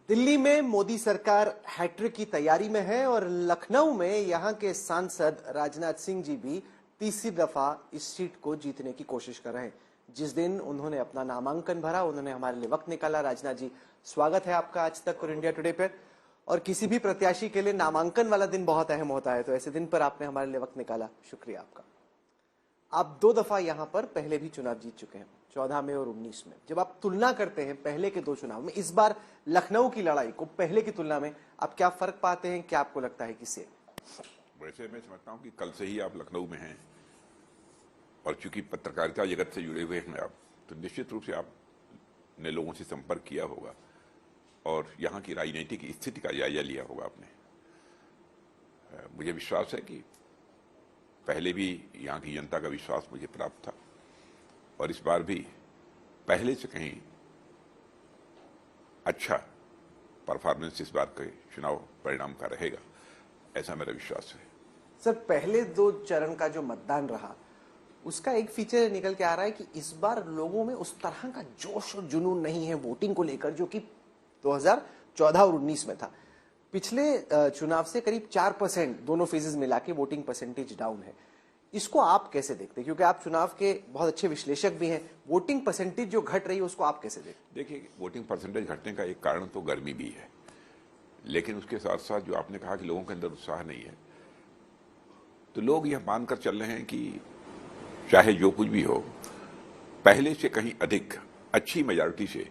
दिल्ली में मोदी सरकार हैट्रिक की तैयारी में है और लखनऊ में यहां के सांसद राजनाथ सिंह जी भी तीसरी दफा इस सीट को जीतने की कोशिश कर रहे हैं। जिस दिन उन्होंने अपना नामांकन भरा, उन्होंने हमारे लिए वक्त निकाला। राजनाथ जी, स्वागत है आपका आज तक और इंडिया टुडे पर। और किसी भी प्रत्याशी के लिए नामांकन वाला दिन बहुत अहम होता है, तो ऐसे दिन पर आपने हमारे लिए वक्त निकाला, शुक्रिया आपका। आप 2 दफा यहां पर पहले भी चुनाव जीत चुके हैं, 14 में और 19 में। जब आप तुलना करते हैं पहले के 2 चुनाव में, इस बार लखनऊ की लड़ाई को पहले की तुलना में आप क्या फर्क पाते हैं? क्या आपको लगता है किससे? वैसे मैं समझता हूं कि कल से ही आप लखनऊ में हैं और चूंकि पत्रकारिता जगत से जुड़े हुए हैं आप, तो निश्चित रूप से आपने लोगों से संपर्क किया होगा और यहाँ की राजनीतिक स्थिति का जायजा लिया होगा आपने। मुझे विश्वास है कि पहले भी यहाँ की जनता का विश्वास मुझे प्राप्त था और इस बार भी पहले से कहीं अच्छा परफॉर्मेंस इस बार के चुनाव परिणाम का रहेगा, ऐसा मेरा विश्वास है। सर, पहले 2 चरण का जो मतदान रहा उसका एक फीचर निकल के आ रहा है कि इस बार लोगों में उस तरह का जोश और जुनून नहीं है वोटिंग को लेकर जो कि 2014 और 19 में था। पिछले चुनाव से करीब 4% दोनों फेजेस मिला के वोटिंग परसेंटेज डाउन है। इसको आप कैसे देखते हैं? क्योंकि आप चुनाव के बहुत अच्छे विश्लेषक भी हैं, वोटिंग परसेंटेज जो घट रही है उसको आप कैसे देखते हैं? देखिए, वोटिंग परसेंटेज घटने का एक कारण तो गर्मी भी है, लेकिन उसके साथ साथ जो आपने कहा कि लोगों के अंदर उत्साह नहीं है, तो लोग यह मानकर चल रहे हैं कि चाहे जो कुछ भी हो, पहले से कहीं अधिक अच्छी मेजॉरिटी से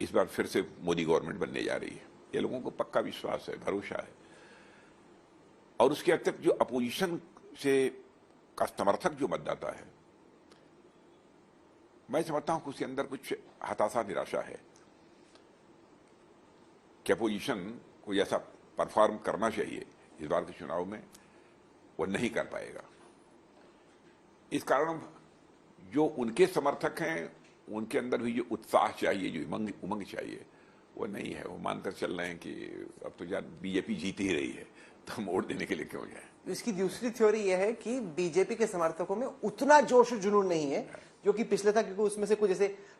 इस बार फिर से मोदी गवर्नमेंट बनने जा रही है। ये लोगों को पक्का विश्वास है, भरोसा है। और उसके अतिरिक्त जो अपोजिशन से का समर्थक जो मतदाता है, मैं समझता हूं कि उसके अंदर कुछ हताशा, निराशा है कि अपोजिशन को जैसा परफॉर्म करना चाहिए इस बार के चुनाव में वो नहीं कर पाएगा। इस कारण जो उनके समर्थक हैं उनके अंदर भी जो उत्साह चाहिए, जो उमंग चाहिए, वो नहीं है। वो मानकर चल रहे हैं कि अब तो यार बीजेपी जीत ही रही है, तो हम वोट देने के लिए क्यों जाए। इसकी दूसरी थ्योरी यह है कि बीजेपी के समर्थकों में उतना जोश जुनून नहीं है जो कि पिछले था, क्योंकि उसमें से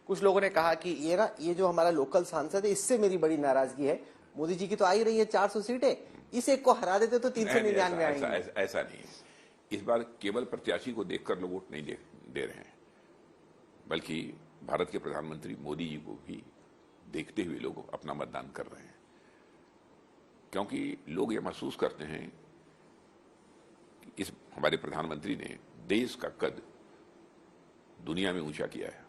कुछ लोगों ने कहा कि ये जो हमारा लोकल सांसद है, इससे मेरी बड़ी नाराजगी है। मोदी जी की तो आ ही रही है 400 सीटें, इस एक को हरा देते तो 399 आएंगे। ऐसा नहीं है। इस बार केवल प्रत्याशी को देखकर लोग वोट नहीं दे रहे हैं, बल्कि भारत के प्रधानमंत्री मोदी जी को भी देखते हुए लोग अपना मतदान कर रहे हैं, क्योंकि लोग ये महसूस करते हैं कि इस हमारे प्रधानमंत्री ने देश का कद दुनिया में ऊंचा किया है,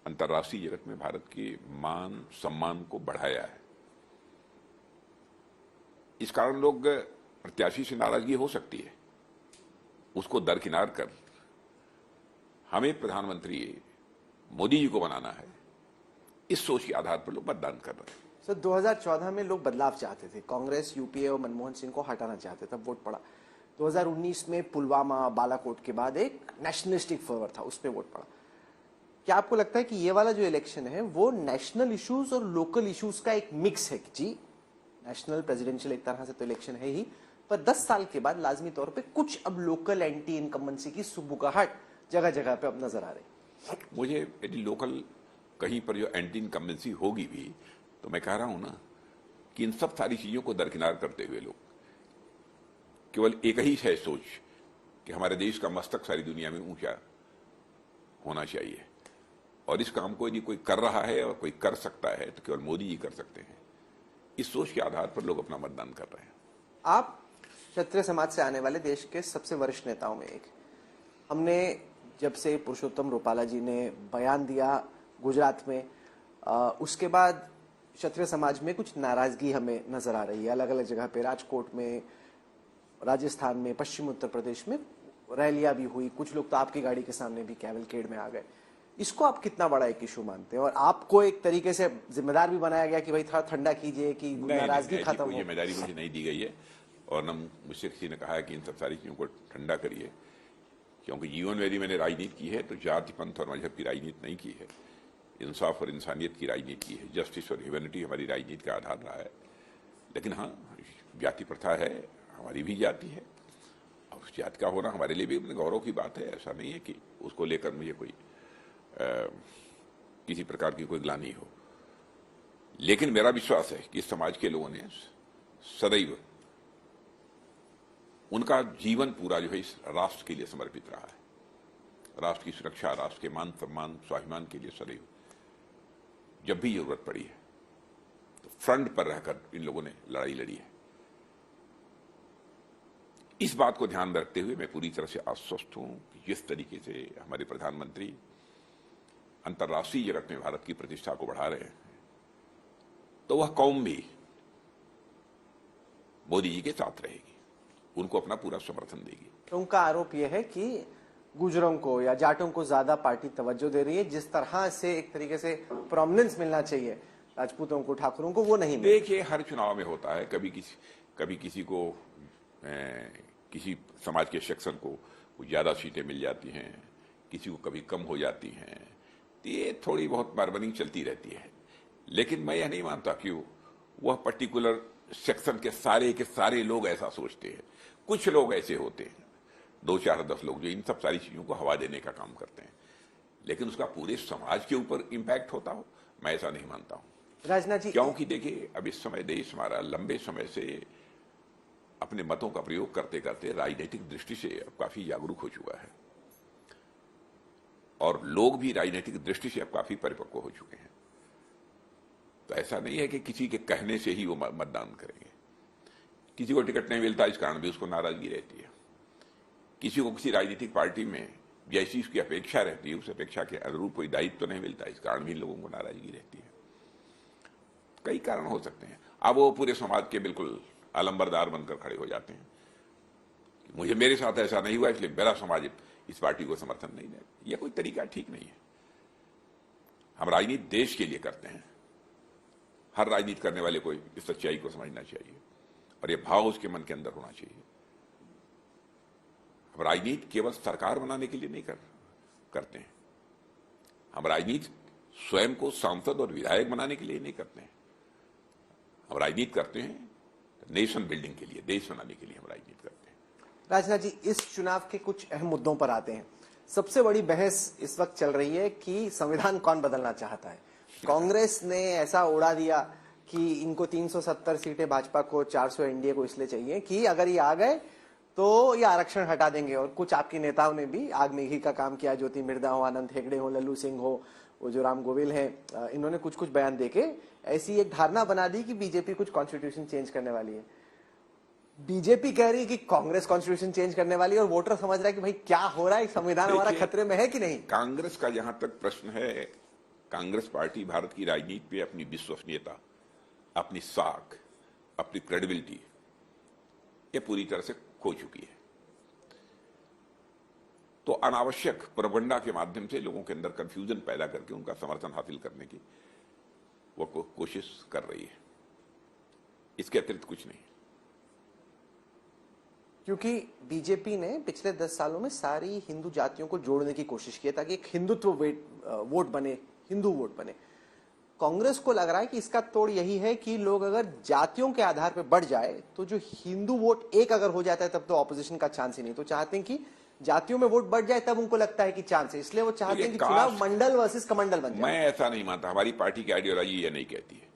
अंतर्राष्ट्रीय जगत में भारत के मान सम्मान को बढ़ाया है। इस कारण लोग प्रत्याशी से नाराजगी हो सकती है, उसको दरकिनार कर हमें प्रधानमंत्री मोदी जी को बनाना है, इस सोच के आधार पर लोग मतदान कर रहे हैं। सर, 2014 में लोग बदलाव चाहते थे, कांग्रेस यूपीए और मनमोहन सिंह को हटाना चाहते थे, वोट पड़ा। 2019 में पुलवामा, बालाकोट के बाद एक नेशनलिस्टिक फर्वर था, उस पर वोट पड़ा। क्या आपको लगता है कि ये वाला जो इलेक्शन है वो नेशनल इश्यूज और लोकल इश्यूज का एक मिक्स है? जी, नेशनल प्रेसिडेंशियल एक तरह से तो इलेक्शन है ही, पर 10 साल के बाद लाजमी तौर पे कुछ अब लोकल एंटी इनकम्बेंसी की सुबुगाहट जगह जगह पे अब नजर आ रही है। मुझे यदि लोकल कहीं पर जो एंटी इनकम्बेंसी होगी भी, तो मैं कह रहा हूं ना कि इन सब सारी चीजों को दरकिनार करते हुए लोग केवल एक ही है सोच कि हमारे देश का मस्तक सारी दुनिया में ऊंचा होना चाहिए, और इस काम को यदि कोई कर रहा है और कोई कर सकता है तो केवल मोदी जी कर सकते हैं। इस सोच के आधार पर लोग अपना मतदान कर रहे हैं। आप क्षत्रिय समाज से आने वाले देश के सबसे वरिष्ठ नेताओं में एक। हमने जब से पुरुषोत्तम रूपाला जी ने बयान दिया गुजरात में, उसके बाद क्षत्रिय समाज में कुछ नाराजगी हमें नजर आ रही है। अलग अलग जगह पे, राजकोट में, राजस्थान में, पश्चिम उत्तर प्रदेश में रैलियां भी हुई। कुछ लोग तो आपकी गाड़ी के सामने भी कैवलकेड में आ गए। इसको आप कितना बड़ा एक इशू मानते हैं? और आपको एक तरीके से जिम्मेदार भी बनाया गया कि भाई थोड़ा ठंडा कीजिए कि नाराजगी खत्म हो। जिम्मेदारी मुझे नहीं दी गई है और न मुझसे किसी ने कहा है कि इन सब सारी चीजों को ठंडा करिए, क्योंकि जीवन में यदि मैंने राजनीति की है तो जाति, पंथ और मजहब की राजनीति नहीं की है, इंसाफ और इंसानियत की राजनीति की है। जस्टिस और ह्यूमैनिटी हमारी राजनीति का आधार रहा है। लेकिन हाँ, जाति प्रथा है, हमारी भी जाति है, और उस जाति का होना हमारे लिए भी अपने गौरव की बात है। ऐसा नहीं है कि उसको लेकर मुझे कोई किसी प्रकार की कोई ग्लानि हो। लेकिन मेरा विश्वास है कि समाज के लोगों ने सदैव उनका जीवन पूरा जो है इस राष्ट्र के लिए समर्पित रहा है। राष्ट्र की सुरक्षा, राष्ट्र के मान सम्मान स्वाभिमान के लिए सदैव जब भी जरूरत पड़ी है तो फ्रंट पर रहकर इन लोगों ने लड़ाई लड़ी है। इस बात को ध्यान में रखते हुए मैं पूरी तरह से आश्वस्त हूं कि जिस तरीके से हमारे प्रधानमंत्री अंतर्राष्ट्रीय जगत में भारत की प्रतिष्ठा को बढ़ा रहे हैं, तो वह कौम भी मोदी जी के साथ रहेगी, उनको अपना पूरा समर्थन देगी। तो उनका आरोप यह है कि गुजरों को या जाटों को ज्यादा पार्टी तवज्जो दे रही है, जिस तरह से एक तरीके से प्रोमिनेंस मिलना चाहिए राजपूतों को, ठाकुरों को, वो नहीं मिला। देखिए, हर चुनाव में होता है, कभी किसी को किसी समाज के सेक्शन को ज्यादा सीटें मिल जाती हैं, किसी को कभी कम हो जाती हैं, तो ये थोड़ी बहुत बार्गेनिंग चलती रहती है। लेकिन मैं यह नहीं मानता कि वह पर्टिकुलर सेक्शन के सारे लोग ऐसा सोचते हैं। कुछ लोग ऐसे होते हैं, 2, 4, 10 लोग, जो इन सब सारी चीजों को हवा देने का काम करते हैं, लेकिन उसका पूरे समाज के ऊपर इंपैक्ट होता हो, मैं ऐसा नहीं मानता हूं। राजनाथ जी, क्योंकि देखिए, अब इस समय देश हमारा लंबे समय से अपने मतों का प्रयोग करते करते राजनीतिक दृष्टि से अब काफी जागरूक हो चुका है, और लोग भी राजनीतिक दृष्टि से अब काफी परिपक्व हो चुके हैं। तो ऐसा नहीं है कि किसी के कहने से ही वो मतदान करेंगे। किसी को टिकट नहीं मिलता, इस कारण भी उसको नाराजगी रहती है। किसी को किसी राजनीतिक पार्टी में जैसी उसकी अपेक्षा रहती है, उस अपेक्षा के अनुरूप कोई दायित्व तो नहीं मिलता, इस कारण भी लोगों को नाराजगी रहती है। कई कारण हो सकते हैं। अब वो पूरे समाज के बिल्कुल अलंबरदार बनकर खड़े हो जाते हैं, मुझे मेरे साथ ऐसा नहीं हुआ इसलिए मेरा समाज इस पार्टी को समर्थन नहीं दे। यह कोई तरीका ठीक नहीं है। हम राजनीति देश के लिए करते हैं। हर राजनीति करने वाले को इस सच्चाई को समझना चाहिए और यह भाव उसके मन के अंदर होना चाहिए। हम राजनीति केवल सरकार बनाने के लिए नहीं करते हैं। हम राजनीति स्वयं को सांसद और विधायक बनाने के लिए नहीं करते हैं। हम राजनीति करते हैं नेशन बिल्डिंग के लिए, देश बनाने के लिए हम राजनीति करते हैं। राजनाथ जी, इस चुनाव के कुछ अहम मुद्दों पर आते हैं। सबसे बड़ी बहस इस वक्त चल रही है कि संविधान कौन बदलना चाहता है। कांग्रेस ने ऐसा उड़ा दिया कि इनको 370 सीटें भाजपा को, 400 एनडीए को इसलिए चाहिए कि अगर ये आ गए तो ये आरक्षण हटा देंगे। और कुछ आपके नेताओं ने भी आग मेघी का काम किया, ज्योति मिर्धा हो, आनंद हेगड़े हो, लल्लू सिंह हो, वो जो राम गोविल हैं, इन्होंने कुछ बयान देके ऐसी एक धारणा बना दी कि बीजेपी कुछ कॉन्स्टिट्यूशन चेंज करने वाली है। बीजेपी कह रही है कि कांग्रेस कॉन्स्टिट्यूशन चेंज करने वाली है, और वोटर समझ रहा है कि भाई क्या हो रहा है, संविधान हमारा खतरे में है कि नहीं। कांग्रेस का जहां तक प्रश्न है, कांग्रेस पार्टी भारत की राजनीति पे अपनी विश्वसनीयता, अपनी साख, अपनी क्रेडिबिलिटी ये पूरी तरह से खो चुकी है। तो अनावश्यक प्रोपेगेंडा के माध्यम से लोगों के अंदर कंफ्यूजन पैदा करके उनका समर्थन हासिल करने की वो कोशिश कर रही है। इसके अतिरिक्त कुछ नहीं। क्योंकि बीजेपी ने पिछले 10 सालों में सारी हिंदू जातियों को जोड़ने की कोशिश की ताकि एक हिंदुत्व वोट बने, हिंदू वोट बने। कांग्रेस को लग रहा है कि इसका तोड़ यही है कि लोग अगर जातियों के आधार पर बढ़ जाए तो जो हिंदू वोट एक अगर हो जाता है तब तो ऑपोजिशन का चांस ही नहीं। तो चाहते हैं कि जातियों में वोट बढ़ जाए, तब उनको लगता है कि चांस है, इसलिए वो चाहते हैं कि चुनाव मंडल वर्सेस कमंडल बन जाए। मैं ऐसा नहीं मानता। हमारी पार्टी की आइडियोलॉजी ये नहीं कहती है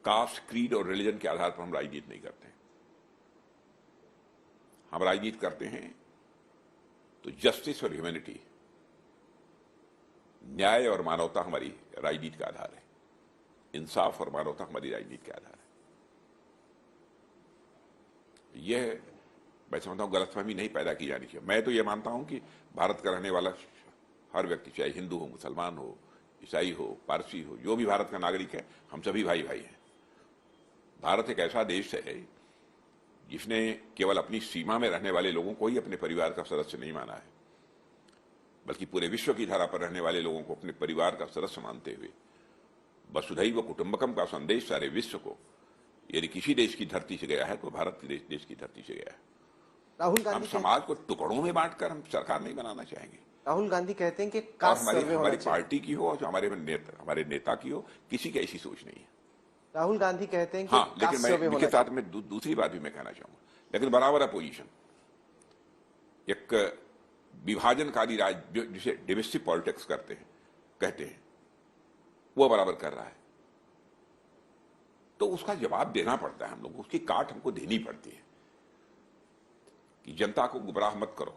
कास्ट, क्रीड और रिलीजन के आधार पर हम राजनीति नहीं करते। हम राजनीति करते हैं तो जस्टिस और ह्यूमैनिटी, न्याय और मानवता हमारी राजनीति का आधार है। इंसाफ और मानवता हमारी राजनीति का आधार है। यह मैं समझता हूं गलतफहमी नहीं पैदा की जानी चाहिए। मैं तो यह मानता हूं कि भारत का रहने वाला हर व्यक्ति, चाहे हिंदू हो, मुसलमान हो, ईसाई हो, पारसी हो, जो भी भारत का नागरिक है, हम सभी भाई भाई हैं। भारत एक ऐसा देश है जिसने केवल अपनी सीमा में रहने वाले लोगों को ही अपने परिवार का सदस्य नहीं माना है, बल्कि पूरे विश्व की धारा पर रहने वाले लोगों को अपने परिवार का सदस्य मानते हुए वसुधैव कुटुंबकम का संदेश सारे विश्व को, यदि किसी देश की धरती से गया है तो भारत के देश की धरती से गया है। राहुल गांधी हम समाज को टुकड़ों में बांटकर हम सरकार नहीं बनाना चाहेंगे। राहुल गांधी कहते हैं कि हमारी पार्टी की हो और हमारे नेता की हो, किसी की ऐसी सोच नहीं है। राहुल गांधी कहते हैं कि हाँ, लेकिन मैं इनके साथ में दूसरी बात भी मैं कहना चाहूंगा, लेकिन बराबर अपोजिशन, एक विभाजनकारी राज जिसे डिविसिव पॉलिटिक्स कहते हैं, वो बराबर कर रहा है। तो उसका जवाब देना पड़ता है हम लोग, उसकी काट हमको देनी पड़ती है कि जनता को गुमराह मत करो,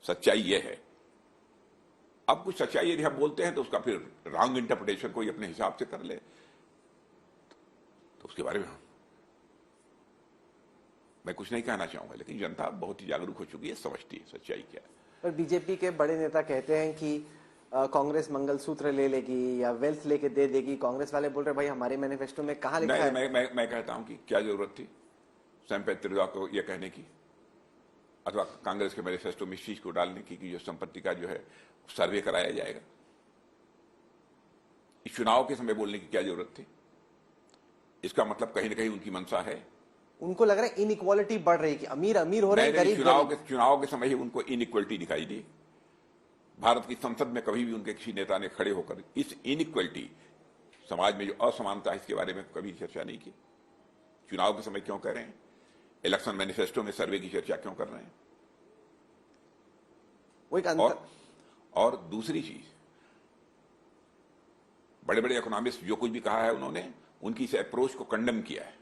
सच्चाई यह है। अब कुछ सच्चाई यदि हम बोलते हैं तो उसका फिर रॉन्ग इंटरप्रिटेशन कोई अपने हिसाब से कर ले, तो उसके बारे में मैं कुछ नहीं कहना चाहूंगा, लेकिन जनता बहुत ही जागरूक हो चुकी है, समझती है सच्चाई क्या है। पर बीजेपी के बड़े नेता कहते हैं कि कांग्रेस मंगलसूत्र ले लेगी या वेल्थ लेके दे देगी। कांग्रेस वाले बोल रहे भाई हमारे मैनिफेस्टो में कहाँ लिखा है? मैं कहता हूं कि क्या जरूरत थी सैम पेत्रोदा को यह कहने की, अथवा कांग्रेस के मैनिफेस्टो में इस चीज को डालने की कि जो संपत्ति का जो है सर्वे कराया जाएगा। इस चुनाव के समय बोलने की क्या जरूरत थी? इसका मतलब कहीं ना कहीं उनकी मंशा है, उनको लग रहा है इनइक्वालिटी बढ़ रही है कि अमीर अमीर हो रहे हैं, गरीब चुनाव के समय ही उनको इनइक्वालिटी दिखाई दी। भारत की संसद में कभी भी उनके किसी नेता ने खड़े होकर इस इनइक्वालिटी, समाज में जो असमानता है, इसके बारे में कभी चर्चा नहीं की। चुनाव के समय क्यों कह रहे हैं? इलेक्शन मैनिफेस्टो में सर्वे की चर्चा क्यों कर रहे हैं? वो एक अंतर। और दूसरी चीज, बड़े बड़े इकोनॉमिस्ट जो कुछ भी कहा है उन्होंने उनकी इस अप्रोच को कंडेम किया है।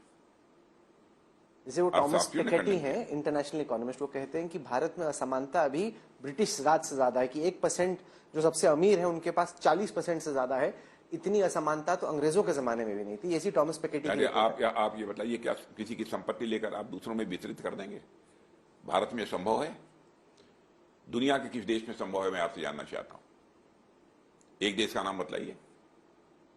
जैसे वो टॉमस पिकेटी हैं, इंटरनेशनल इकोनॉमिस्ट, वो कहते हैं कि भारत में असमानता अभी ब्रिटिश राज से ज्यादा है, कि 1% जो सबसे अमीर है उनके पास 40% से ज्यादा है। इतनी असमानता तो अंग्रेजों के जमाने में भी नहीं थी। ऐसी टॉमस पिकेटी की आप ये बताइए, क्या किसी की संपत्ति लेकर आप दूसरों में वितरित कर देंगे? भारत में संभव है? दुनिया के किस देश में संभव है? मैं आपसे जानना चाहता हूं। एक देश का नाम बताइए।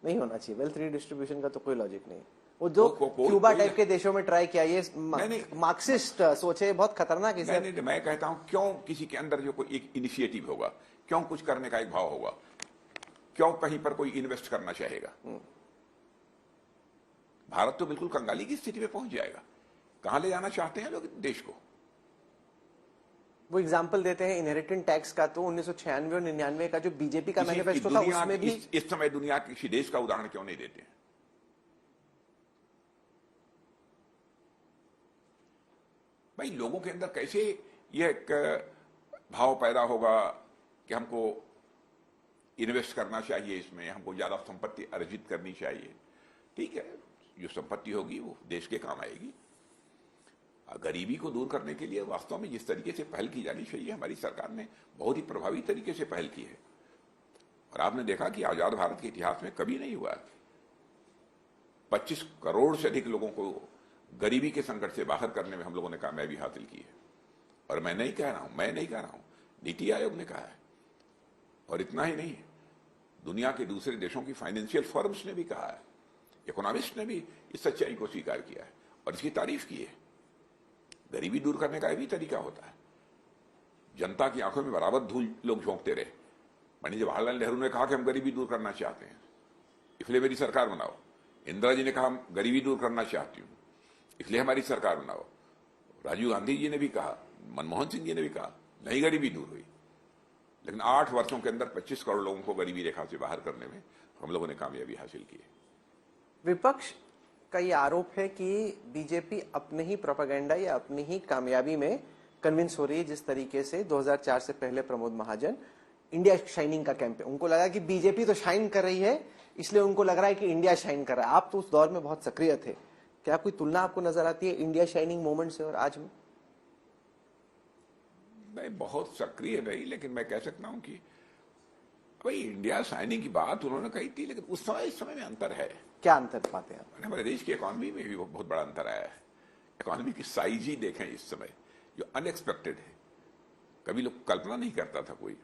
नहीं होना चाहिए, वेल्थ रीडिस्ट्रीब्यूशन का तो कोई लॉजिक नहीं। वो जो क्यूबा टाइप के देशों में ट्राई किया, ये मार्क्सिस्ट सोच है, बहुत खतरनाक है। नहीं, मैं कहता हूं क्यों किसी के अंदर जो कोई एक इनिशिएटिव होगा, क्यों कुछ करने का एक भाव होगा, क्यों कहीं पर कोई इन्वेस्ट करना चाहेगा? भारत तो बिल्कुल कंगाली की स्थिति में पहुंच जाएगा। कहां ले जाना चाहते हैं लोग देश को? वो एग्जाम्पल देते हैं इनहेरिटेंस टैक्स का, तो 1996 और 99 का जो बीजेपी का मैनिफेस्टो था उसमें भी इस समय दुनिया के किसी देश का उदाहरण क्यों नहीं देते हैं? भाई लोगों के अंदर कैसे यह एक भाव पैदा होगा कि हमको इन्वेस्ट करना चाहिए, इसमें हमको ज्यादा संपत्ति अर्जित करनी चाहिए। ठीक है, जो संपत्ति होगी वो देश के काम आएगी। गरीबी को दूर करने के लिए वास्तव में जिस तरीके से पहल की जानी चाहिए, हमारी सरकार ने बहुत ही प्रभावी तरीके से पहल की है। और आपने देखा कि आजाद भारत के इतिहास में कभी नहीं हुआ 25 करोड़ से अधिक लोगों को गरीबी के संकट से बाहर करने में हम लोगों ने कामयाबी हासिल की है। और मैं नहीं कह रहा हूं, नीति आयोग ने कहा है। और इतना ही नहीं, दुनिया के दूसरे देशों की फाइनेंशियल फर्म्स ने भी कहा है, इकोनॉमिस्ट ने भी इस सच्चाई को स्वीकार किया है और इसकी तारीफ की है। गरीबी दूर करने का भी तरीका होता है। जनता की आंखों में बराबर धूल लोग झोंकते रहे। पंडित जवाहरलाल नेहरू ने कहा कि हम गरीबी दूर करना चाहते हैं, इसलिए मेरी सरकार बनाओ। इंदिरा जी ने कहा हम गरीबी दूर करना चाहती हूं, इसलिए हमारी सरकार बनाओ। राजीव गांधी जी ने भी कहा, मनमोहन सिंह जी ने भी कहा, नहीं गरीबी दूर हुई। लेकिन 8 वर्षों के अंदर 25 करोड़ लोगों को गरीबी रेखा से बाहर करने में हम लोगों ने कामयाबी हासिल की है। विपक्ष का ये आरोप है कि बीजेपी अपने ही प्रोपेगेंडा या अपनी ही कामयाबी में कन्विंस हो रही है। जिस तरीके से 2004 से पहले प्रमोद महाजन इंडिया शाइनिंग का कैंपेन, उनको लगा कि बीजेपी तो शाइन कर रही है, इसलिए उनको लग रहा है कि इंडिया शाइन कर रहा है। आप तो उस दौर में बहुत सक्रिय थे, क्या कोई तुलना आपको नजर आती है इंडिया शाइनिंग मोमेंट से और आज में? मैं बहुत सक्रिय नहीं, लेकिन मैं कह सकता हूं कि भाई इंडिया शाइनिंग की बात उन्होंने कही थी, लेकिन उस समय इस समय में अंतर है। क्या अंतर पाते हैं आप? हमारे देश की इकोनॉमी में भी बहुत बड़ा अंतर आया है। इकोनॉमी की साइज ही देखें इस समय, जो अनएक्सपेक्टेड है, कभी लोग कल्पना नहीं करता था कोई।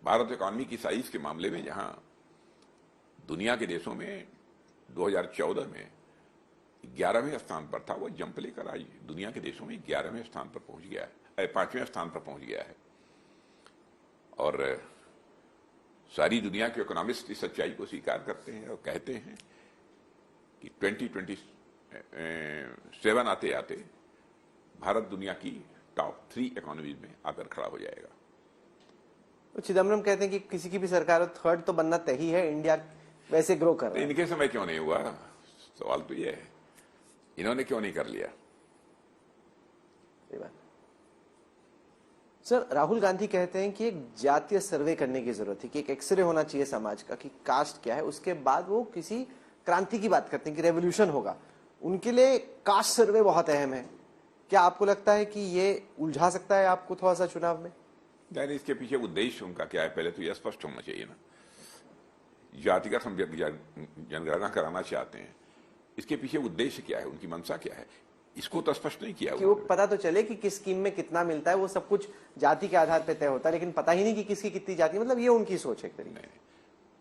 भारत इकोनॉमी की साइज के मामले में जहां दुनिया के देशों में 2014 में 11वें स्थान पर था, वो जंप लेकर आज दुनिया के देशों में 11वें स्थान पर पहुंच गया है, 5वें स्थान पर पहुंच गया है। और सारी दुनिया के इकोनॉमिस्ट इस सच्चाई को स्वीकार करते हैं और कहते हैं कि 2027 आते आते भारत दुनिया की टॉप 3 इकोनॉमीज में आकर खड़ा हो जाएगा। तो चिदम्बरम कहते हैं कि किसी की भी सरकार थर्ड तो बनना तय ही है, इंडिया वैसे ग्रो कर रहा है। इनके समय क्यों नहीं हुआ? सवाल तो ये है, इन्होंने क्यों नहीं कर लिया? सर, राहुल गांधी कहते हैं कि एक जातीय सर्वे करने की जरूरत है, कि एक एक्सरे होना चाहिए समाज का कि कास्ट क्या है, उसके बाद वो किसी क्रांति की बात करते हैं कि रेवोल्यूशन होगा, उनके लिए कास्ट सर्वे बहुत अहम है। क्या आपको लगता है कि ये उलझा सकता है आपको थोड़ा सा चुनाव में? यानी इसके पीछे उद्देश्य उनका क्या है, पहले तो यह स्पष्ट होना चाहिए ना। जातिगत हम जनगणना कराना चाहते हैं, इसके पीछे उद्देश्य क्या है, उनकी मंशा क्या है, इसको तो स्पष्ट नहीं किया। कि वो पता तो चले कि किस स्कीम में कितना मिलता है, वो सब कुछ जाति के आधार पर तय होता है, लेकिन पता ही नहीं कि किसकी कितनी जाति, मतलब ये उनकी सोच है एक तरीके से।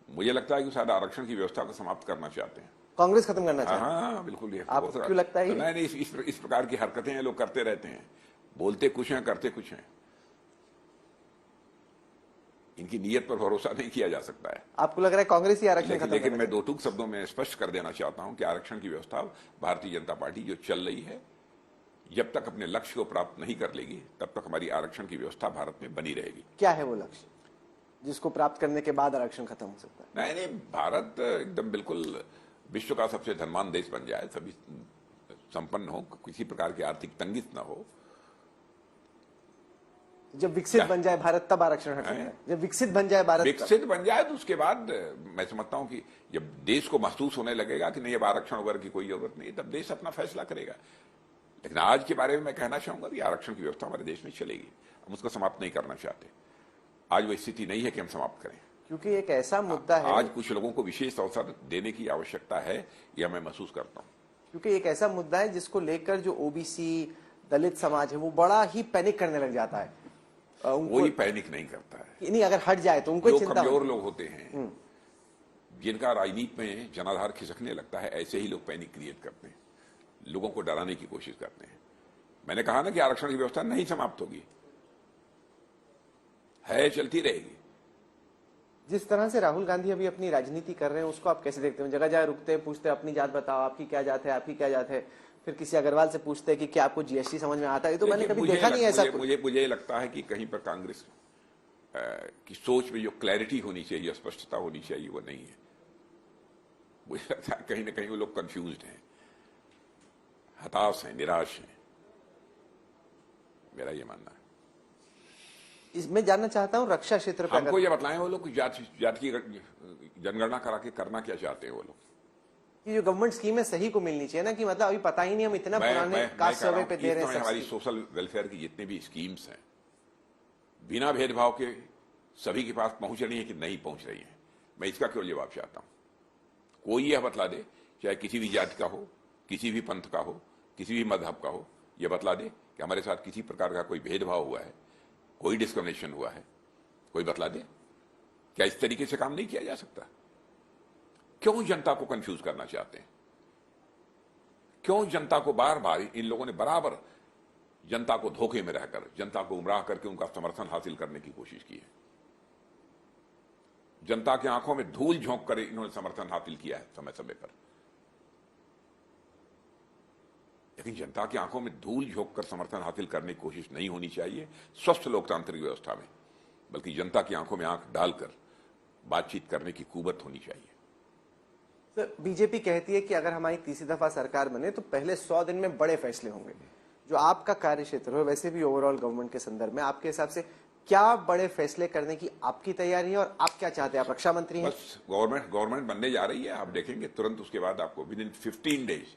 मुझे लगता है कि शायद आरक्षण की व्यवस्था को समाप्त करना चाहते हैं, कांग्रेस खत्म करना चाहती है। हाँ बिल्कुल। ये आपको क्यों लगता है? नहीं, इस प्रकार की हरकतें लोग करते रहते हैं, बोलते कुछ हैं करते कुछ हैं, इनकी नीयत पर भरोसा नहीं किया जा सकता है। आपको लग रहा है कांग्रेस ही आरक्षण खत्म? लेकिन मैं दो टूक शब्दों में स्पष्ट कर देना चाहता हूं कि आरक्षण की व्यवस्था भारतीय जनता पार्टी जो चल रही है, जब तक अपने लक्ष्य को प्राप्त नहीं कर लेगी तब तक हमारी आरक्षण की व्यवस्था भारत में बनी रहेगी। क्या है वो लक्ष्य जिसको प्राप्त करने के बाद आरक्षण खत्म हो सकता है? नहीं, भारत एकदम बिल्कुल विश्व का सबसे धनवान देश बन जाए, सभी संपन्न हो, किसी प्रकार की आर्थिक तंगी न हो। जब विकसित बन जाए भारत तब आरक्षण हट सकता है। जब विकसित बन जाए भारत, विकसित बन जाए तो उसके बाद मैं समझता हूं कि जब देश को महसूस होने लगेगा कि नहीं अब आरक्षण वगैरह की कोई जरूरत नहीं, तब देश अपना फैसला करेगा। लेकिन आज के बारे में मैं कहना चाहूंगा कि आरक्षण की व्यवस्था हमारे देश में चलेगी, हम उसको समाप्त नहीं करना चाहते। आज वो स्थिति नहीं है कि हम समाप्त करें, क्योंकि एक ऐसा मुद्दा है, आज कुछ लोगों को विशेष अवसर देने की आवश्यकता है, यह मैं महसूस करता हूं। क्योंकि एक ऐसा मुद्दा है जिसको लेकर जो ओबीसी दलित समाज है वो बड़ा ही पैनिक करने लग जाता है। वही पैनिक नहीं करता है, नहीं, अगर हट जाए तो उनको जो चिंता कमजोर लोग होते हैं, जिनका राजनीति में जनाधार खिसकने लगता है, ऐसे ही लोग पैनिक क्रिएट करते हैं, लोगों को डराने की कोशिश करते हैं। मैंने कहा ना कि आरक्षण की व्यवस्था नहीं समाप्त होगी, है, चलती रहेगी। जिस तरह से राहुल गांधी अभी अपनी राजनीति कर रहे हैं उसको आप कैसे देखते हैं? जगह जगह रुकते हैं, पूछते हैं अपनी जात बताओ, आपकी क्या जात है, आपकी क्या जात है, फिर किसी अग्रवाल से पूछते हैं कि क्या आपको जीएसटी समझ में आता है। तो मैंने कभी देखा नहीं ऐसा। मुझे लगता है कि कहीं पर कांग्रेस की सोच में जो क्लैरिटी होनी चाहिए, स्पष्टता होनी चाहिए, वो नहीं है। मुझे लगता है कहीं ना कहीं वो लोग कंफ्यूज्ड हैं, हताश हैं, निराश हैं, मेरा ये मानना है। इसमें जानना चाहता हूं रक्षा क्षेत्र पर हमको ये बताएं वो लोग जात की जनगणना करा के करना क्या चाहते हैं वो लोग। कि जो गवर्नमेंट स्कीम है सही को मिलनी चाहिए ना, कि मतलब अभी पता ही नहीं हम इतना पुराने कास्ट सर्वे पे दे रहे हैं। हमारी सोशल वेलफेयर की जितने भी स्कीम्स हैं बिना भेदभाव के सभी के पास पहुंच रही है कि नहीं पहुंच रही है, मैं इसका क्यों जवाब चाहता हूं। कोई यह बतला दे, चाहे किसी भी जाति का हो, किसी भी पंथ का हो, किसी भी मजहब का हो, यह बतला दे कि हमारे साथ किसी प्रकार का कोई भेदभाव हुआ है, कोई डिस्क्रिमिनेशन हुआ है, कोई बतला दे। क्या इस तरीके से काम नहीं किया जा सकता? क्यों जनता को कंफ्यूज करना चाहते हैं? क्यों जनता को बार बार इन लोगों ने बराबर जनता को धोखे में रहकर, जनता को गुमराह करके उनका समर्थन हासिल करने की कोशिश की है। जनता की आंखों में धूल झोंक कर इन्होंने समर्थन हासिल किया है समय समय पर, लेकिन जनता की आंखों में धूल झोंक कर समर्थन हासिल करने की कोशिश नहीं होनी चाहिए स्वस्थ लोकतांत्रिक व्यवस्था में, बल्कि जनता की आंखों में आंख डालकर बातचीत करने की कुवत होनी चाहिए। सर, बीजेपी कहती है कि अगर हमारी तीसरी दफा सरकार बने तो पहले 100 दिन में बड़े फैसले होंगे। जो आपका कार्य क्षेत्र हो, वैसे भी ओवरऑल गवर्नमेंट के संदर्भ में आपके हिसाब से क्या बड़े फैसले करने की आपकी तैयारी है और आप क्या चाहते हैं? आप रक्षा मंत्री हैं। बस गवर्नमेंट बनने जा रही है, आप देखेंगे तुरंत उसके बाद आपको विद इन 15 डेज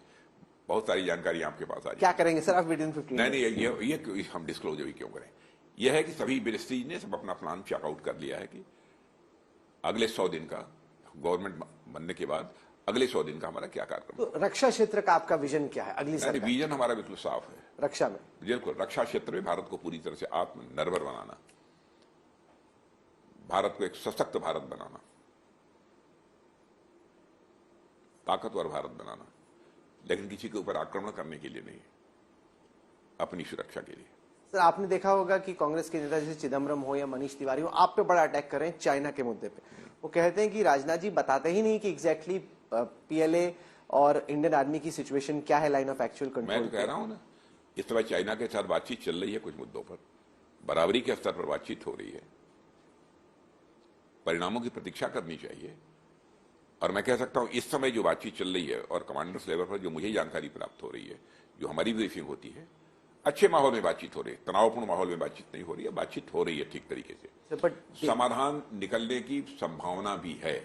बहुत सारी जानकारी आपके पास आ जाएगी। क्या करेंगे सर आप विद इन 15 डेज? नहीं, ये हम डिस्क्लोज भी क्यों करें। यह है कि सभी मिनिस्ट्रीज ने सब अपना प्लान चेकआउट कर लिया है कि अगले 100 दिन का गवर्नमेंट बनने के बाद अगले 100 दिन का हमारा क्या कार्यक्रम। तो रक्षा क्षेत्र का आपका विजन क्या है अगली सरकार? विजन हमारा बिल्कुल साफ है। रक्षा में बिल्कुल, रक्षा क्षेत्र में भारत को पूरी तरह से आत्मनिर्भर बनाना, भारत को एक सशक्त भारत बनाना, ताकतवर भारत बनाना, लेकिन किसी के ऊपर आक्रमण करने के लिए नहीं, अपनी सुरक्षा के लिए। सर, आपने देखा होगा कि कांग्रेस के नेता जैसे चिदम्बरम हो या मनीष तिवारी हो, आप पे बड़ा अटैक कर रहे हैं चाइना के मुद्दे पे। वो कहते हैं कि राजनाथ जी बताते ही नहीं कि एग्जैक्टली पीएलए और इंडियन आर्मी की सिचुएशन क्या है, लाइन ऑफ एक्चुअल कंट्रोल। मैं तो कह रहा हूं ना, इस समय चाइना के साथ बातचीत चल रही है, कुछ मुद्दों पर बराबरी के स्तर पर बातचीत हो रही है, परिणामों की प्रतीक्षा करनी चाहिए। और मैं कह सकता हूं इस समय जो बातचीत चल रही है और कमांडर्स लेवल पर जो मुझे जानकारी प्राप्त हो रही है, जो हमारी ब्रीफिंग होती है, अच्छे माहौल में बातचीत हो रही है, तनावपूर्ण माहौल में बातचीत नहीं हो रही है, बातचीत हो रही है ठीक तरीके से, समाधान निकलने की संभावना भी है।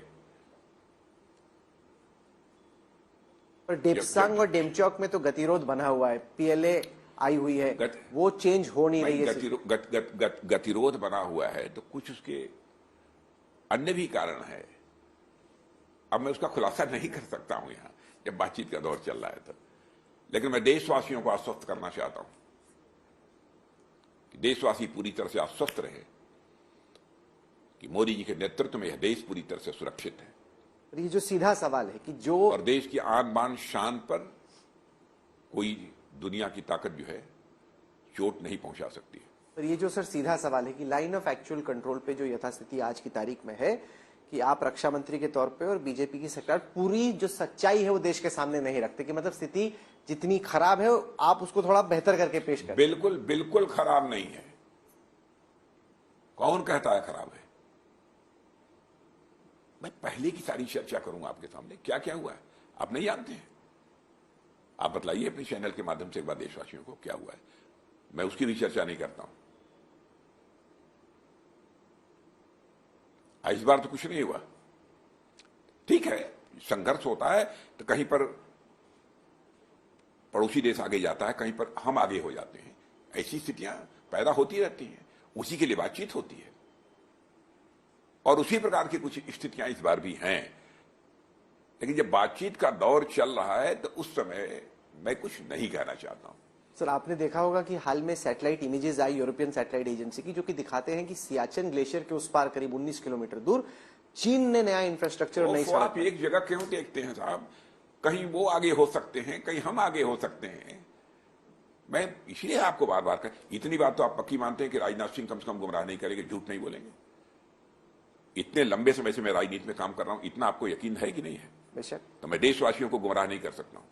पर डेप्सांग और डेमचौक में तो गतिरोध बना हुआ है, पीएलए आई हुई है, वो चेंज हो नहीं रही है। गतिरोध बना हुआ है तो कुछ उसके अन्य भी कारण है। अब मैं उसका खुलासा नहीं कर सकता हूं यहां, जब बातचीत का दौर चल रहा है तो। लेकिन मैं देशवासियों को आश्वस्त करना चाहता हूं कि देशवासी पूरी तरह से आश्वस्त रहे कि मोदी जी के नेतृत्व में यह देश पूरी तरह से सुरक्षित है। ये जो सीधा सवाल है कि जो और देश की आन बान शान पर कोई दुनिया की ताकत जो है चोट नहीं पहुंचा सकती है। पर ये जो सर सीधा सवाल है कि लाइन ऑफ एक्चुअल कंट्रोल पे जो यथास्थिति आज की तारीख में है कि आप रक्षा मंत्री के तौर पे और बीजेपी की सरकार पूरी जो सच्चाई है वो देश के सामने नहीं रखते, कि मतलब स्थिति जितनी खराब है आप उसको थोड़ा बेहतर करके पेश करें। बिल्कुल बिल्कुल खराब नहीं है। कौन कहता है खराब है? मैं पहले की सारी चर्चा करूंगा आपके सामने, क्या क्या हुआ है आप नहीं जानते हैं। आप बतलाइए अपने चैनल के माध्यम से एक बार देशवासियों को क्या हुआ है। मैं उसकी भी चर्चा नहीं करता हूं। इस बार तो कुछ नहीं हुआ। ठीक है, संघर्ष होता है तो कहीं पर पड़ोसी देश आगे जाता है, कहीं पर हम आगे हो जाते हैं। ऐसी स्थितियां पैदा होती रहती हैं, उसी के लिए बातचीत होती है। और उसी प्रकार की कुछ स्थितियां इस बार भी हैं। लेकिन जब बातचीत का दौर चल रहा है तो उस समय मैं कुछ नहीं कहना चाहता हूं। सर, आपने देखा होगा कि हाल में सैटेलाइट इमेजेस आई यूरोपियन सैटेलाइट एजेंसी की, जो कि दिखाते हैं कि सियाचिन ग्लेशियर के उस पार करीब 19 किलोमीटर दूर चीन ने नया इंफ्रास्ट्रक्चर और नई सड़क। आप एक जगह क्यों देखते हैं साहब? कहीं वो आगे हो सकते हैं, कहीं हम आगे हो सकते हैं। मैं इसलिए आपको बार बार इतनी बात तो आप पक्की मानते हैं कि राजनाथ सिंह कम से कम गुमराह नहीं करेंगे, झूठ नहीं बोलेंगे। इतने लंबे समय से मैं राजनीति में काम कर रहा हूं, इतना आपको यकीन है कि नहीं है? बेशक। तो मैं देशवासियों को गुमराह नहीं कर सकता हूं।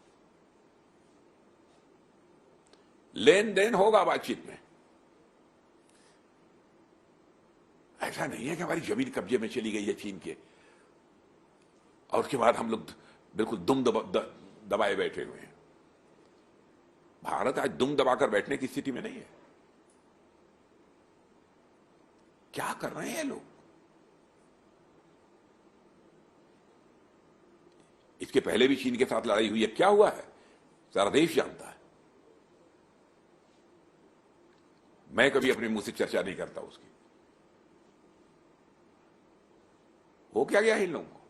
लेन देन होगा बातचीत में। ऐसा नहीं है कि हमारी जमीन कब्जे में चली गई है चीन के और उसके बाद हम लोग बिल्कुल दुम दबाए बैठे हुए हैं। भारत आज दुम दबाकर बैठने की स्थिति में नहीं है। क्या कर रहे हैं लोग? इसके पहले भी चीन के साथ लड़ाई हुई है, क्या हुआ है सारा देश जानता है। मैं कभी अपने मुंह से चर्चा नहीं करता उसकी। हो क्या गया इन लोगों को?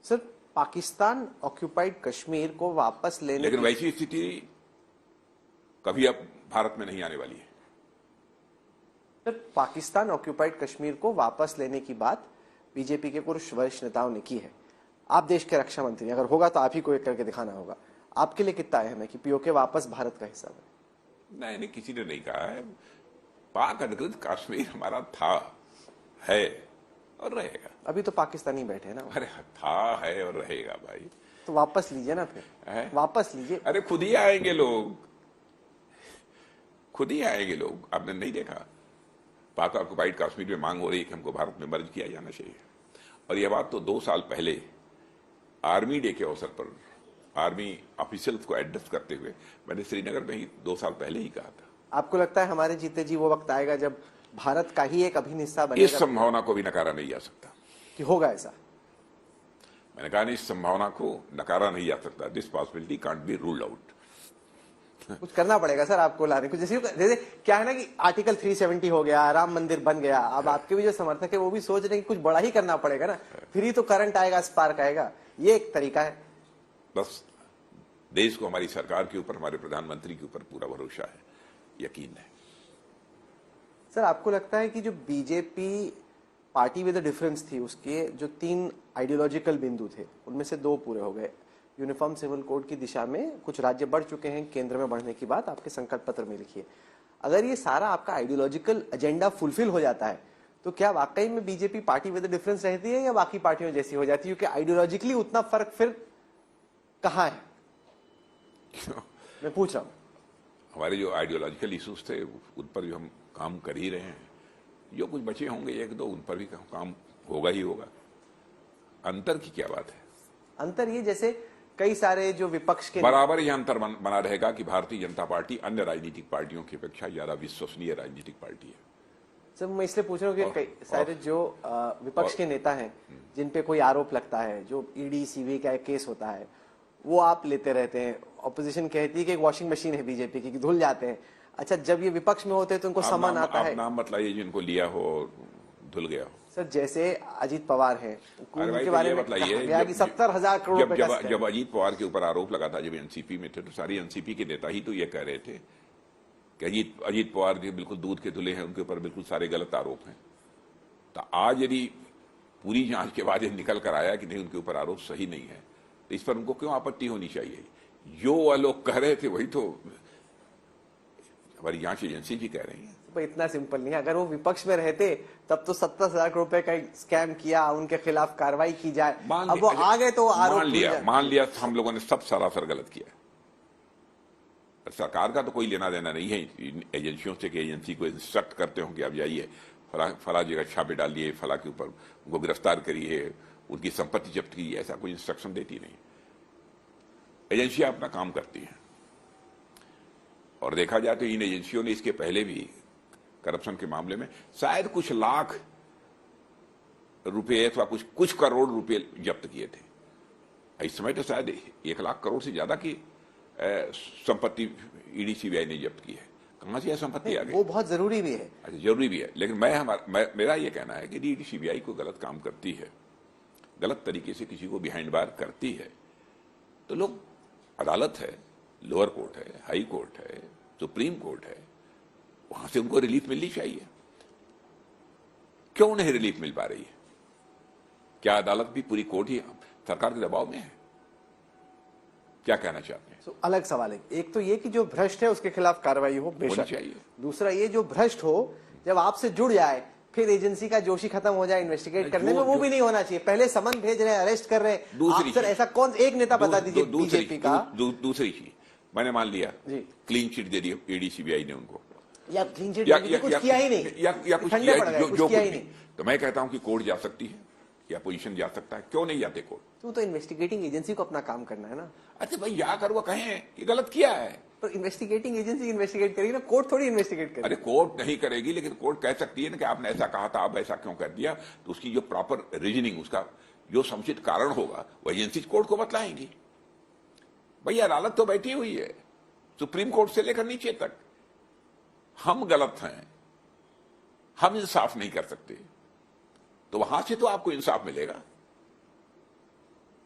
सर, पाकिस्तान ऑक्यूपाइड कश्मीर को वापस लेने, लेकिन वैसी स्थिति कभी अब भारत में नहीं आने वाली है। सर, पाकिस्तान ऑक्यूपाइड कश्मीर को वापस लेने की बात बीजेपी के कुछ वरिष्ठ नेताओं ने की है। आप देश के रक्षा मंत्री, अगर होगा तो आप ही को एक करके दिखाना होगा। आपके लिए कितना अहम है कि पीओके वापस भारत का हिस्सा बने? नहीं, किसी ने नहीं कहा है। पाक अधिकृत कश्मीर हमारा था, है और रहेगा। अभी तो पाकिस्तानी बैठे हैं ना। अरे था, है और रहेगा भाई। तो वापस लीजिए ना फिर। वापस लीजिए। अरे खुद ही आएंगे लोग, खुद ही आएंगे लोग। आपने नहीं देखा पाक ऑक्युपाइड कश्मीर में मांग हो रही है कि हमको भारत में मर्ज किया जाना चाहिए। और यह बात तो 2 साल पहले आर्मी डे के अवसर पर आर्मी ऑफिशियल्स को एड्रेस करते हुए मैंने श्रीनगर में ही 2 साल पहले ही कहा था। आपको लगता है हमारे जीते जी वो वक्त आएगा जब भारत का ही एक अभिन्न हिस्सा बनेगा? इस संभावना को भी नकारा नहीं जा सकता कि होगा ऐसा। मैंने कहा नहीं, इस संभावना को नकारा नहीं जा सकता। This possibility can't be ruled out. कुछ करना पड़ेगा सर आपको लाने को। जैसे क्या है ना कि आर्टिकल 370 हो गया, राम मंदिर बन गया, अब आपके भी जो समर्थक है वो भी सोच रहे हैं कि कुछ बड़ा ही करना पड़ेगा ना, फिर ही तो करंट आएगा, स्पार्क आएगा। ये एक तरीका है। बस देश को हमारी सरकार के ऊपर, हमारे प्रधानमंत्री के ऊपर पूरा भरोसा है, यकीन है। सर, आपको लगता है कि जो बीजेपी पार्टी विद डिफरेंस थी, उसके जो 3 आइडियोलॉजिकल बिंदु थे उनमें से 2 पूरे हो गए। यूनिफॉर्म सिविल कोड की दिशा में कुछ राज्य बढ़ चुके हैं, केंद्र में बढ़ने की बात आपके संकल्प पत्र में लिखी है। अगर ये सारा आपका आइडियोलॉजिकल एजेंडा फुलफिल हो जाता है तो क्या वाकई में बीजेपी पार्टी विद डिफरेंस रहती है या बाकी पार्टियों जैसी हो जाती है? क्योंकि आइडियोलॉजिकली उतना फर्क फिर कहां है? मैं पूछ रहा हूं। हमारे जो आइडियोलॉजिकल इश्यूज थे उन पर भी हम काम कर ही रहे हैं। जो कुछ बचे होंगे 1-2 उन पर भी काम होगा ही होगा। अंतर की क्या बात है? अंतर ये, जैसे कई सारे जो विपक्ष के बराबर यह अंतर बना रहेगा कि भारतीय जनता पार्टी अन्य राजनीतिक पार्टियों की अपेक्षा ज्यादा विश्वसनीय राजनीतिक पार्टी है। सर मैं इसलिए पूछ रहा हूँ कि कई सारे जो विपक्ष के नेता हैं जिन पे कोई आरोप लगता है, जो ईडी सीबीआई का केस होता है, वो आप लेते रहते हैं। ऑपोजिशन कहती है कि एक वॉशिंग मशीन है बीजेपी की, कि धुल जाते हैं। अच्छा, जब ये विपक्ष में होते हैं तो उनको सम्मान आता है। आप नाम बताइए जिनको लिया हो धुल गया हो। सर जैसे अजीत पवार हैं, उनके बारे में कहा बताइए गया कि 70,000 करोड़ रुपए का स्कैम। जब अजीत पवार के ऊपर आरोप लगा था, जब एनसीपी में थे, तो सारी एनसीपी के नेता ही तो ये कह रहे थे कि अजीत पवार जी बिल्कुल दूध के धुले हैं, उनके ऊपर बिल्कुल सारे गलत आरोप हैं। तो आज यदि पूरी जांच के बाद ये निकल कर आया कि नहीं, उनके ऊपर आरोप सही नहीं है, तो इस पर उनको क्यों आपत्ति होनी चाहिए? जो वह लोग कह रहे थे वही तो हमारी जांच एजेंसी भी कह रही है। तो इतना सिंपल नहीं है। अगर वो विपक्ष में रहते तब तो 70,000 करोड़ रुपए का स्कैम किया, उनके खिलाफ कार्रवाई की जाए। अब वो आ गए तो आरोप मान लिया हम लोगों ने सब सरासर गलत किया। सरकार का तो कोई लेना देना नहीं है एजेंसियों से कि एजेंसी को इंस्ट्रक्ट करते हो कि आप जाइए फला जगह छापे डालिए, फला के ऊपर उनको गिरफ्तार करिए, उनकी संपत्ति जब्त कीजिए, ऐसा कोई इंस्ट्रक्शन देती नहीं। एजेंसियां अपना काम करती हैं। और देखा जाए तो इन एजेंसियों ने इसके पहले भी करप्शन के मामले में शायद कुछ लाख रुपए अथवा कुछ करोड़ रुपए जब्त किए थे। इस समय तो शायद 1 लाख करोड़ से ज्यादा की संपत्ति ईडी सीबीआई ने जब्त की है। कहां से यह संपत्ति आ गई? वो बहुत जरूरी भी है। अच्छा, जरूरी भी है, लेकिन मेरा यह कहना है कि ईडी सीबीआई को गलत काम करती है, गलत तरीके से किसी को बिहाइंड बार करती है, तो लोग, अदालत है, लोअर कोर्ट है, हाई कोर्ट है, सुप्रीम कोर्ट है, वहां से उनको रिलीफ मिलनी चाहिए। क्यों नहीं रिलीफ मिल पा रही है? क्या अदालत भी पूरी कोर्ट ही सरकार के दबाव में है? क्या कहना चाहते हैं? अलग सवाल है। एक तो ये कि जो भ्रष्ट है उसके खिलाफ कार्रवाई हो, बेशक चाहिए। दूसरा ये जो भ्रष्ट हो जब आपसे जुड़ जाए, फिर एजेंसी का जोशी खत्म हो जाए इन्वेस्टिगेट करने में, वो भी नहीं होना चाहिए। पहले समन भेज रहे हैं, अरेस्ट कर रहे हैं। दूसरी सर ऐसा कौन एक नेता बता दीजिए बीजेपी का? दूसरी चीज मैंने मान लिया क्लीन चिट दे दी ईडी सीबीआई ने उनको, या क्लीन चिट कुछ किया ही नहीं, या कुछ किया ही नहीं, तो मैं कहता हूं कि कोर्ट जा सकती है या पोजीशन जा सकता है। क्यों नहीं जाते कोर्ट? तो इन्वेस्टिगेटिंग एजेंसी को अपना काम करना है ना। अच्छा भाई, जाकर वो कहें कि गलत किया है, तो इन्वेस्टिगेटिंग एजेंसी इन्वेस्टिगेट करेगी ना, कोर्ट थोड़ी इन्वेस्टिगेट करेगी। अरे कोर्ट नहीं करेगी, लेकिन कोर्ट कह सकती है ना कि आपने ऐसा कहा था, आप ऐसा क्यों कर दिया। तो उसकी जो प्रॉपर रीजनिंग, उसका जो समुचित कारण होगा, वो एजेंसी कोर्ट को बतलाएंगी। भैया अदालत तो बैठी हुई है, सुप्रीम कोर्ट से लेकर नीचे तक। हम गलत हैं, हम इंसाफ नहीं कर सकते, तो वहां से तो आपको इंसाफ मिलेगा।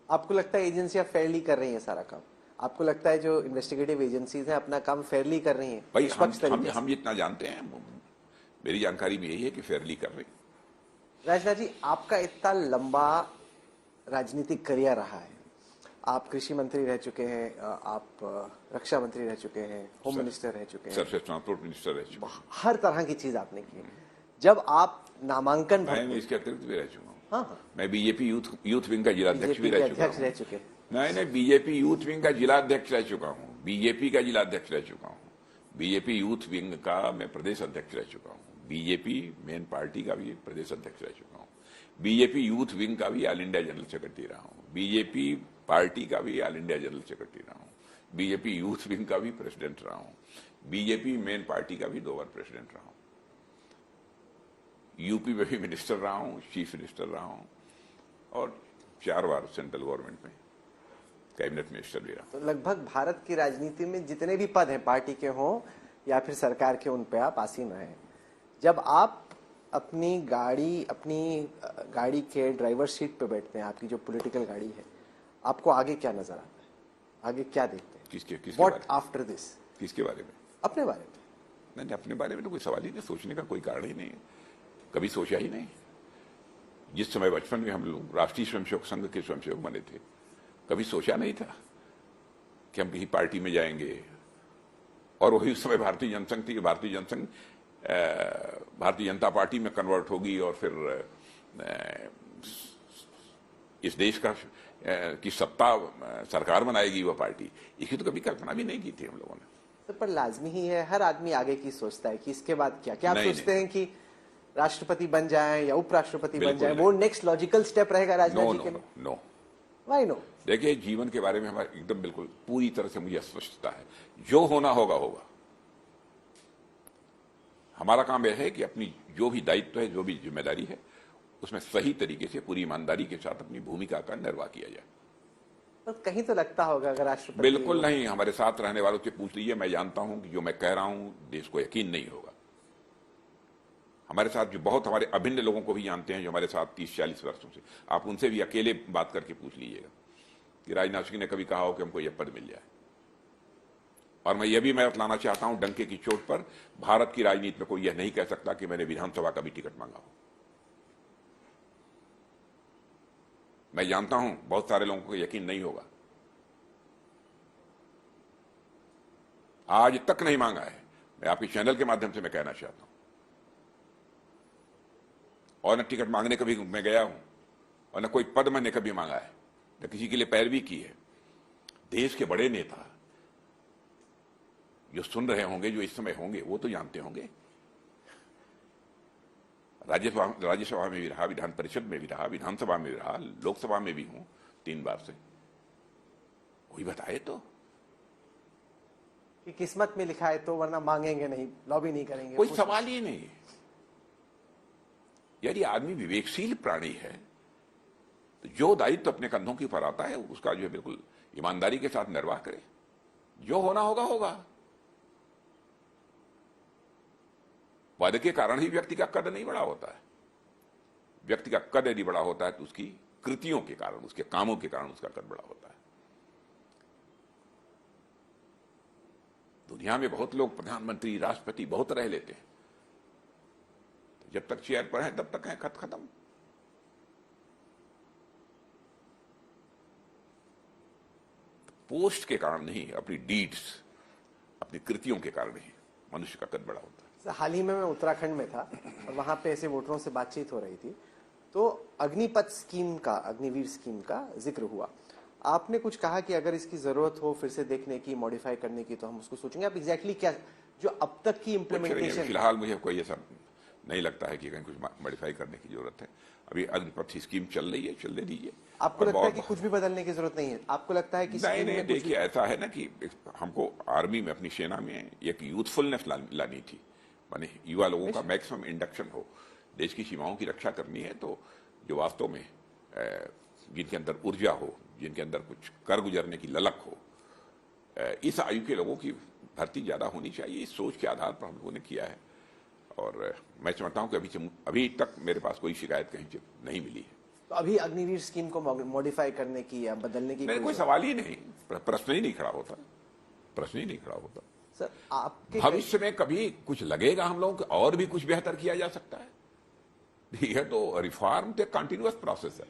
आपको लगता है एजेंसियां फेयरली कर रही हैं सारा काम? आपको लगता है जो इन्वेस्टिगेटिव एजेंसीज हैं अपना काम फेयरली कर रही हैं? भाई हम जितना जानते हैं, मेरी जानकारी में यही है कि फेयरली कर रही। राजनाथ जी, आपका इतना लंबा राजनीतिक करियर रहा है, आप कृषि मंत्री रह चुके हैं, आप रक्षा मंत्री रह चुके हैं, होम मिनिस्टर रह चुके हैं, सरफेस ट्रांसपोर्ट मिनिस्टर रह चुके हैं, हर तरह की चीज आपने की। जब आप नामांकन मैं इसके अतिरिक्त भी रह चुका हूँ। हाँ, मैं बीजेपी यूथ विंग का जिलाध्यक्ष भी रह चुका हूँ। नहीं, बीजेपी यूथ विंग का जिलाध्यक्ष रह चुका हूँ, बीजेपी का जिलाध्यक्ष रह चुका हूँ, बीजेपी यूथ विंग का मैं प्रदेश अध्यक्ष रह चुका हूँ, बीजेपी मेन पार्टी का भी प्रदेश अध्यक्ष रह चुका हूँ, बीजेपी यूथ विंग का भी ऑल इंडिया जनरल सेक्रेटरी रहा हूँ, बीजेपी पार्टी का भी ऑल इंडिया जनरल सेक्रेटरी रहा हूँ, बीजेपी यूथ विंग का भी प्रेसिडेंट रहा हूँ, बीजेपी मेन पार्टी का भी 2 बार प्रेसिडेंट रहा हूँ, यूपी में भी मिनिस्टर रहा हूं, चीफ मिनिस्टर रहा हूं, और 4 बार सेंट्रल गवर्नमेंट में कैबिनेट मिनिस्टर भी रहा। तो लगभग भारत की राजनीति में जितने भी पद हैं, पार्टी के हों या फिर सरकार के, उन पे आप आसीन हैं। जब आप अपनी गाड़ी के ड्राइवर सीट पे बैठते हैं, आपकी जो पॉलिटिकल गाड़ी है, आपको आगे क्या नजर आता है? आगे क्या देखते हैं? किसके व्हाट आफ्टर दिस? किसके बारे में? अपने बारे में। नहीं, अपने बारे में तो कोई सवाल ही नहीं, सोचने का कोई कारण ही नहीं है, कभी सोचा ही नहीं। जिस समय बचपन में हम लोग राष्ट्रीय स्वयंसेवक संघ के स्वयंसेवक बने थे, कभी सोचा नहीं था कि हम किसी पार्टी में जाएंगे। और वही उस समय भारतीय जनसंघ थी, भारतीय जनता पार्टी में कन्वर्ट होगी और फिर इस देश की सत्ता सरकार बनाएगी वह पार्टी। इसकी तो कभी कल्पना भी नहीं की थी हम लोगों ने। तो पर लाजमी ही है, हर आदमी आगे की सोचता है कि इसके बाद क्या आप सोचते हैं कि राष्ट्रपति बन जाएं या उपराष्ट्रपति बन जाएं, वो नेक्स्ट लॉजिकल स्टेप रहेगा राजनीति के लिए? नो। Why no? देखिए, जीवन के बारे में हमारा एकदम बिल्कुल पूरी तरह से मुझे स्पष्टता है। जो होना होगा होगा। हमारा काम यह है कि अपनी जो भी दायित्व है, जो भी जिम्मेदारी है, उसमें सही तरीके से पूरी ईमानदारी के साथ अपनी भूमिका का निर्वाह किया जाए। तो कहीं तो लगता होगा अगर राष्ट्रपति बिल्कुल नहीं। हमारे साथ रहने वालों से पूछ लीजिए, मैं जानता हूं कि जो मैं कह रहा हूं देश को यकीन नहीं होगा। हमारे साथ जो बहुत हमारे अभिन्न लोगों को भी जानते हैं, जो हमारे साथ 30-40 वर्षों से, आप उनसे भी अकेले बात करके पूछ लीजिएगा कि राजनाथ सिंह ने कभी कहा हो कि हमको यह पद मिल जाए। और मैं यह भी मैं बतलाना चाहता हूं डंके की चोट पर, भारत की राजनीति में कोई यह नहीं कह सकता कि मैंने विधानसभा का भी टिकट मांगा हो। मैं जानता हूं बहुत सारे लोगों को यकीन नहीं होगा, आज तक नहीं मांगा है। मैं आपके चैनल के माध्यम से मैं कहना चाहता हूं, और न टिकट मांगने कभी मैं गया हूं, और न कोई पद मैंने कभी मांगा है, न किसी के लिए पैरवी की है। देश के बड़े नेता जो सुन रहे होंगे, जो इस समय होंगे, वो तो जानते होंगे। राज्यसभा में भी रहा, विधान परिषद में भी रहा, विधानसभा में भी रहा, लोकसभा में भी हूं 3 बार से। कोई बताए तो कि किस्मत में लिखा है तो, वरना मांगेंगे नहीं, लॉबी नहीं करेंगे, कोई सवाल ही नहीं। यदि आदमी विवेकशील प्राणी है तो जो दायित्व अपने कंधों के ऊपर आता है उसका जो है बिल्कुल ईमानदारी के साथ निर्वाह करे। जो होना होगा होगा। पद के कारण ही व्यक्ति का कद नहीं बड़ा होता है। व्यक्ति का कद यदि बड़ा होता है तो उसकी कृतियों के कारण, उसके कामों के कारण उसका कद बड़ा होता है। दुनिया में बहुत लोग प्रधानमंत्री, राष्ट्रपति बहुत रह लेते हैं, तो जब तक चेयर पर हैं तब तक है, खत खत्म। पोस्ट के कारण नहीं, अपनी डीड्स, अपनी कृतियों के कारण ही मनुष्य का कद बड़ा होता है। हाल ही में मैं उत्तराखंड में था और वहां पे ऐसे वोटरों से बातचीत हो रही थी, तो अग्निपथ स्कीम का, अग्निवीर स्कीम का जिक्र हुआ। आपने कुछ कहा कि अगर इसकी जरूरत हो फिर से देखने की, मॉडिफाई करने की, तो हम उसको सोचेंगे। आप एग्जैक्टली क्या, जो अब तक की इम्प्लीमेंटेशन, फिलहाल मुझे कोई ऐसा नहीं लगता है कि कहीं कुछ मॉडिफाई करने की जरूरत है। अभी अग्निपथ स्कीम चल रही है, चलने दीजिए। आपको लगता है कि कुछ भी बदलने की जरूरत नहीं है? आपको लगता है कि नहीं, देखिए ऐसा है ना कि हमको आर्मी में, अपनी सेना में एक यूथफुलनेस लानी थी, माने युवा लोगों का मैक्सिमम इंडक्शन हो। देश की सीमाओं की रक्षा करनी है तो जो वास्तव में जिनके अंदर ऊर्जा हो, जिनके अंदर कुछ कर गुजरने की ललक हो, इस आयु के लोगों की भर्ती ज्यादा होनी चाहिए। इस सोच के आधार पर हम लोगों ने किया है, और मैं समझता हूं कि अभी तक मेरे पास कोई शिकायत कहीं से नहीं मिली है। तो अभी अग्निवीर स्कीम को मॉडिफाई करने की या बदलने की कोई सवाल ही नहीं, प्रश्न ही नहीं खड़ा होता, प्रश्न ही नहीं खड़ा होता। सर, आपके भविष्य में कभी कुछ लगेगा हम लोगों को और भी कुछ बेहतर किया जा सकता है, यह तो रिफॉर्म तो कंटिन्यूअस प्रोसेस है।